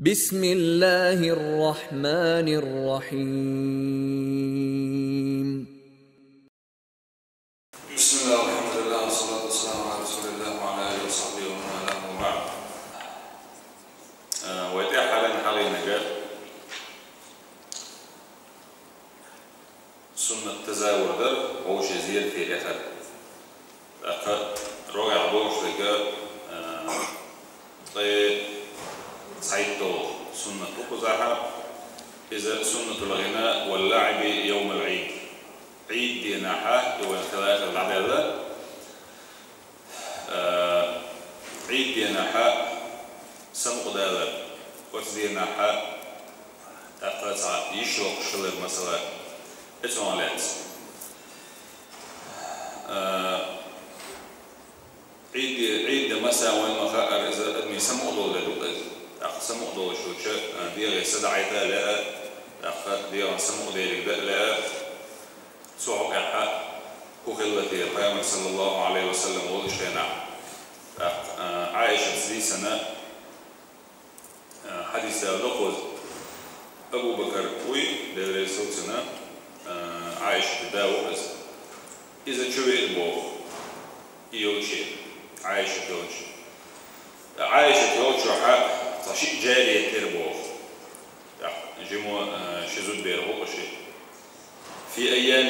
بسم الله الرحمن الرحيم. بسم الله والحمد لله والصلاة والسلام على رسول الله وعلى آله وصحبه ومن والاه وبعد. ويتيح حالنا نجاة سنة تزاور در وهو شيء زياد في الآخر رائع بوش لجاء سعيدو سنة تقزعها إذا سنة الغناء واللعب يوم العيد عيد ديناحا يوم الثلاثة العدادة عيد ديناحا سمق دادا وتديناحا أقصى يشوق شلر مثلا إتمالات عيد مثلا وين مخاطر إذا أدمي سمق دولة سمق دولة شو ديال سدعيتها لا ديال سمق ديال لا سوق حق وخلتي القيامة صلى الله عليه وسلم وشينا عائشة سدي سنة حديث لقوز أبو بكر وي ديال سنة عائشة داوود إذا شوي البوخ يوشي عائشة يوشي حق تشيء جارية تربوخ جمو شزود بيربوخ شيء في أيام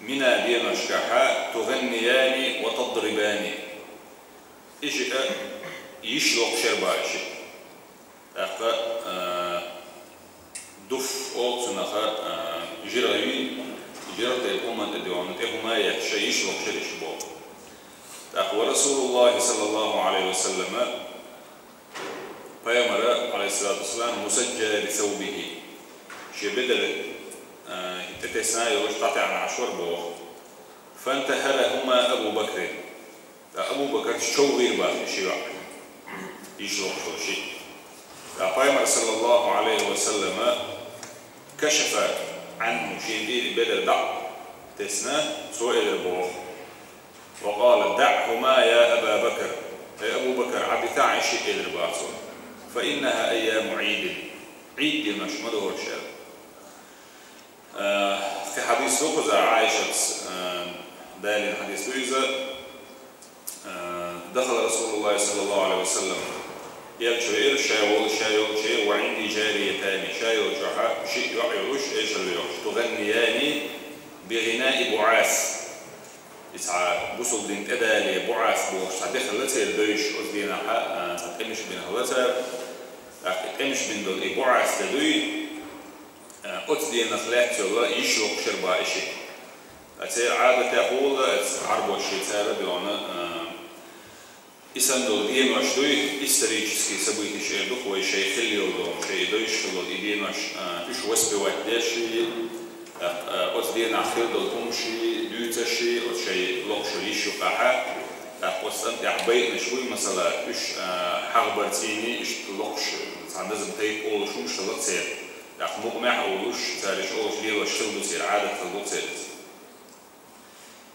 منى دينا شكاحا تغنيان وتضربان إيش يشلق شربا إيش أخا دف أو سنخا جرعين جرعت الأمة الديوان تهما يشلق شربا ورسول الله صلى الله عليه وسلم فيمر عليه الصلاة والسلام مسجل بثوبه شيء بدل تتسنى يقطع عن عشر بوخ فانتهرهما أبو بكر شو غير بعض شيء يشلق شيء فيمر صلى الله عليه وسلم كشف عنه شيء بدل دع تسنى سوء البوخ وقال دعهما يا أبا بكر يا أبو بكر عبتاع شيء الرباطون فإنها أيام عيد المشمد والشاب في حديث لقزة عائشة دالي حديث لقزة دخل رسول الله صلى الله عليه وسلم يلشوير شايول وعندي جاريتان شايول شيء يعيوش إيش اللي يعيش تغنيان بغناء بعاث يسعى بوصل دين أدالي بعاث بوش تدخل لسه الدويش أصدينا حق تتمش بين هذا تتمش بين دول بعاث لدوي أصدينا خلاص يلا يشوق شربا إشي أتصير عادة تقول عربو الشيء ترى بيونا إسان دول دين واش دوي استريجسكي سبوي تشيء دخ ويشيء خلي يوم شيء دويش دول دين واش إيش وسبي وقت شيء أصدينا خير دول تمشي دوتشي أو شيء لقشري شقحة أقصد يعبي نشوي مثلا إيش حربتيني إيش لقش لازم تيجي أول شو مش تلقى تصير مقمع أولوش تاريخ أول ليه واشتغل تصير عادة تلقى تصير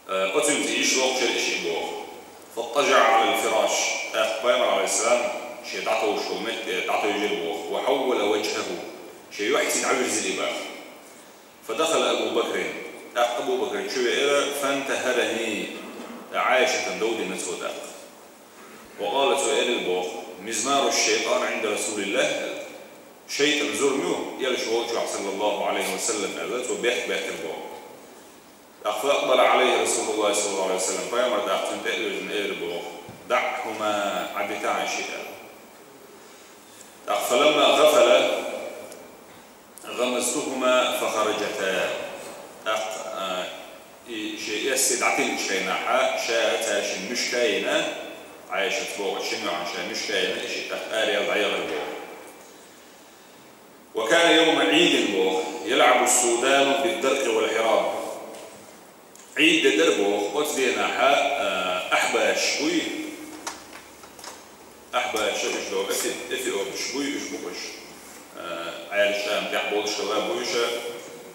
أتمنى إيش لقشر إيش يبغى فاضطجع على الفراش قيمر عليه السلام شيء تعطوا شو مت تعطوا يجيبوه وحول وجهه شيء يحسن عجز الإباء فدخل أبو بكر شوية فانتهرني عائشة دود نسودا وقالت سؤال البوخ مزمار الشيطان عند رسول الله شيء زرمه يلشوه صلى الله عليه وسلم أذت وبيحت البوخ فأقبل عليه رسول الله صلى الله عليه وسلم فيمر دعتن تأذي البوخ دعهما عبتاع شيئا فلما غفل غمزتهما فخرجتا شيء يستدعتين شيناحا شاءتا شن مش كاينة عايشة فوق شنو عن شيء مش كاينة شيء تخاري ضعير البوخ وكان يوم عيد البوخ يلعب السودان بالدرق والحراب عيد الدربوخ وتديناحا أحباش شوي أحباش مش لو بس إثيوب شوي مش بوش عيال الشام تحبول الشباب ويشا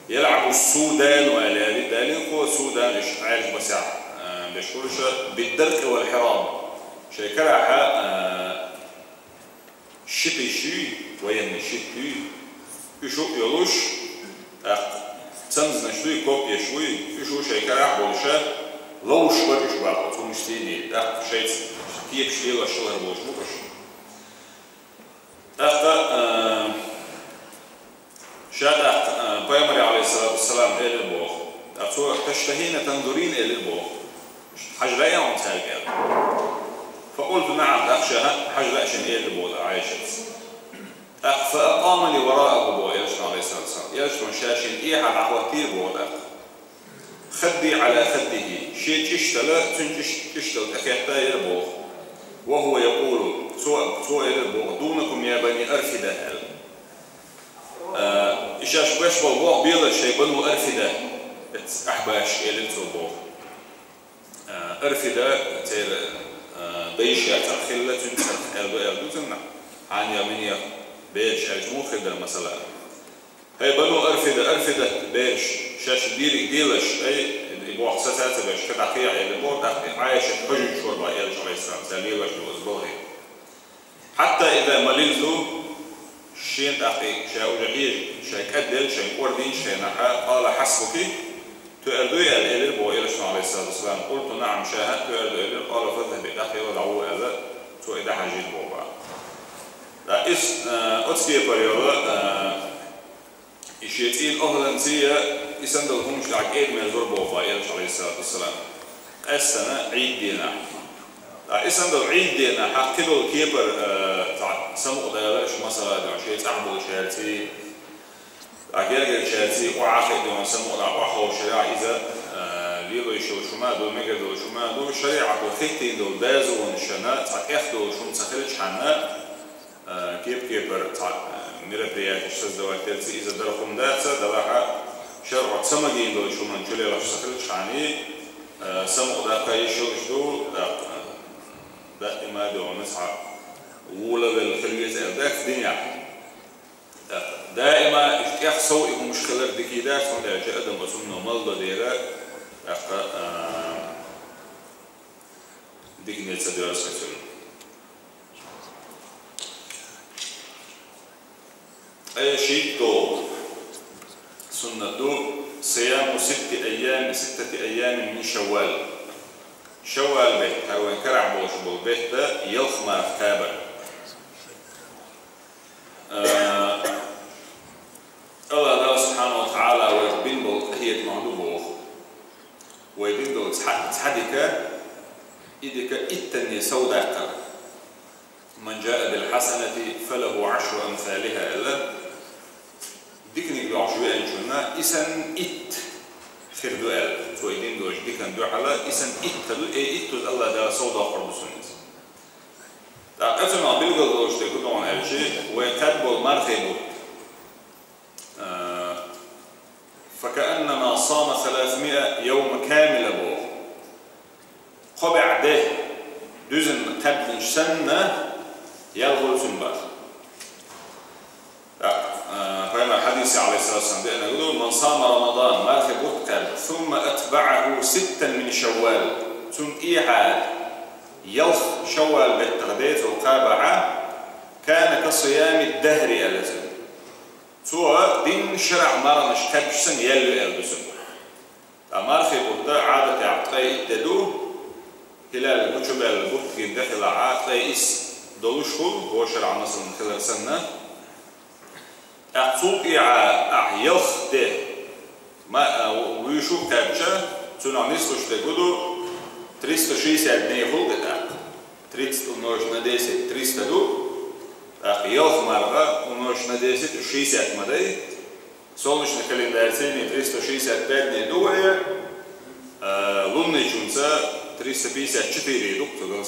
يلعب السودان وعلى ذلك هو السودان إيش عيال بسع بيشكرش بالدرك والحرام شيء كراحة şipişi وين شيء يشو يلوش تمزنا شوي كوب يشوي يشو شيء كراح بولشة لوش ورش بعض تومشتيني شيء كيف شيء لا شغل بولش مقش شاد بيامري عليه الصلاة والسلام إلى البوخ تشتهين تنظرين إلى البوخ حجر يوم تلقى فقلت نعم أخشى حجر أشن إلى البوخ عايشة فأقامني وراء أبو يرشد عليه الصلاة والسلام يرشد شاشن إيه على عواتير بوضع خدي على خده شيء تشتل تشتل أكيحتا يربوخ وهو يقول سوء يربوخ دونكم يا بني أرفدة إشاش باش بالبوخ بيضا شيء بنو أرفدة أحباش إلى التوبوخ أرفدة تير بيشة ترخلة تنسل ألبوتنا عن يمينية بيش أجمو خدر مثلا هاي بنو أرفدة بيش شاش ديلش أي البوخ ستات بيش كتعقيع البوخ عايش حجن شوربا يلش عليه السلام سليلش وأزبوغي حتى إذا مللتو شين تحقيق شاء وجهيج شاء كدل شاء قردين شاء نحا قال حسبك تؤردوي الإلل بو يلش عليه الصلاة والسلام قلت نعم شاهدت تؤردوي الإلل قال فذهب إلى ودعوه أذى تو إذا حجيت بوبا أتكي بريولا إشيتين أهلنسية يسندلهم شلعك إيد من زربوفا يلش عليه الصلاة والسلام السنة عيد دينا يسندل عيد دينا حقيدو الكيبر سمو ديالش مثلا شيء تعبوا شهرتي أجرج شهرتي وعاقد دون سمو وحو شريعة إذا ليلو يشو شما دو مجدو شما دو شريعة وخيتين دو دازو ونشنا تأخذوا شو مسخرج حنا كيبر مربيات الشذ وقتلتي إذا دركم داتا دلها شرع سمجين دو شو من جلي لا مسخرج حني سمو داتا يشو شدو دائما دو نسعى ولا بالخلية ذاك الدنيا دائما يحصل إنه مشكلة دكيدات من جاء أدم وسمنا مالدا ديرا دكنيت سدرا سكتون أي شيء تو سنة دو صيام 6 أيام من شوال شوال به هو كرع بوش بالبه ده يلخمر كابر الله سبحانه وتعالى ويبين بول هي معلومه ويبين بول تحدك إذا إتني سوداء من جاء بالحسنة فله 10 أمثالها إلا ديكني بعشوة إنشنا إسن إت خير دوال تويدين دوش ديكن دو على إسن إت الله ده سوداء قرب سنة أتنا بيلقى دوش تكون عن الشيء ويكتب المرخب فكأنما صام 300 يوم كامل بوه قبع ده دوزن قبل سنة يلغل سنبات فإن الحديث عليه الصلاة والسلام بأنه يقول من صام رمضان مرخب وقتل ثم أتبعه 6 من شوال ثم إيحاد يلخ شوال بالتغديت وقابعة كان كصيام الدهر ألزم سواء دين شرع مرة نشتبسن يلو ألزم أمارخي بوتا عادة يعطي الددو هلال بوشو بالبوت داخل عاطي إس دولوشو هو شرع مصر من خلال سنة أعطوك يلخ ده ما ويشوف كابشة تنع نسلوش تقولو 360 دنيا فوق ده 300 умножить на 10 300 ду يلخ مرة умножить на 10 60 مدى солнечный календарь 365 дней дуя лунный чунца 354 дух تقول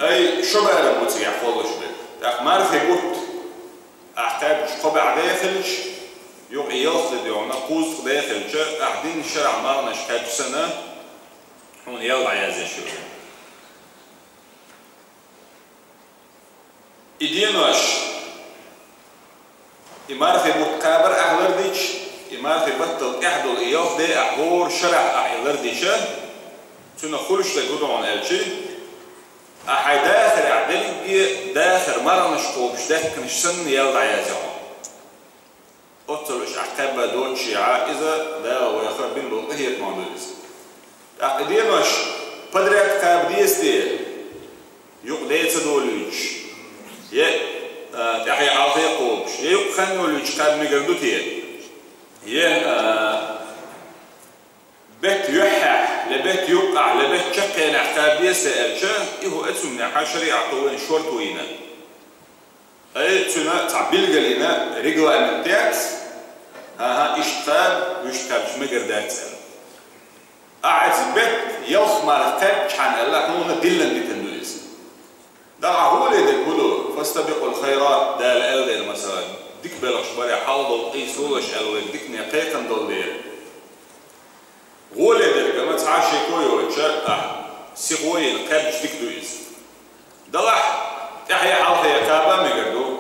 أي شو بقى ربوتي يحفظ شبه أخمار في بوت أحتاج قبع داخلش يوقي ياخذ يوم قوس داخل شيء قاعدين الشارع مرنا شحال سنة هون يلا يا زي شو إدينوش إمارة في متقابر أحلر ديش إمارة في بطل إحدو الإياف دي أحور شرع أحلر ديشة تنخلش تقولوا عن الشيء أحي داخل إيه داخل مرة نشقوب شدك نشسن يلدع يزعم أطلش عقبة دوت شيعة إذا دا ويخرب بين بلقية معدودس أقدي مش بدرك كابديس دي يقديت دولج يه تحيا عاطي قوبش يه خنولج كاب مجردوتيه يه بيت يحح لبيت يقع لبيت شقين عقابيس الجان إهو أتسمنا حشري عطوين شورت وينا أي تنا تعبيل قلنا رجوا أمن تاعس ها إشتاب ويشتاب شمجر داكسل أعز بيت يخمر كب كان الله كنا دلنا بتندوس ده هو اللي يقولوا فاستبقوا الخيرات ده الأول مثلا ديك بلش بري حاضر قيسولش أول ديك نقيقا دولير غولي ده كما تعاشي كويو تشاء سيقوي الكبش ديك دويس دلح تحيا حالها كابا ميقردو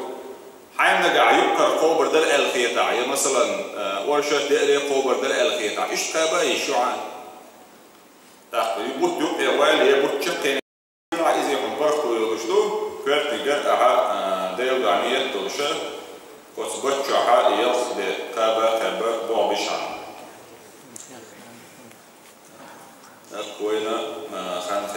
حين نقع يبقر قوبر در الخيطة يا مثلا ورشة دقري قوبر در الخيطة إيش كابا يشوعان يبوت يبقى والي يبوت شقين إذا يكون برخو يغشدو كرت نقرأها ديو دعنية تلشة وصبت شعاء يصد كابا بوعبشان أكوينا خان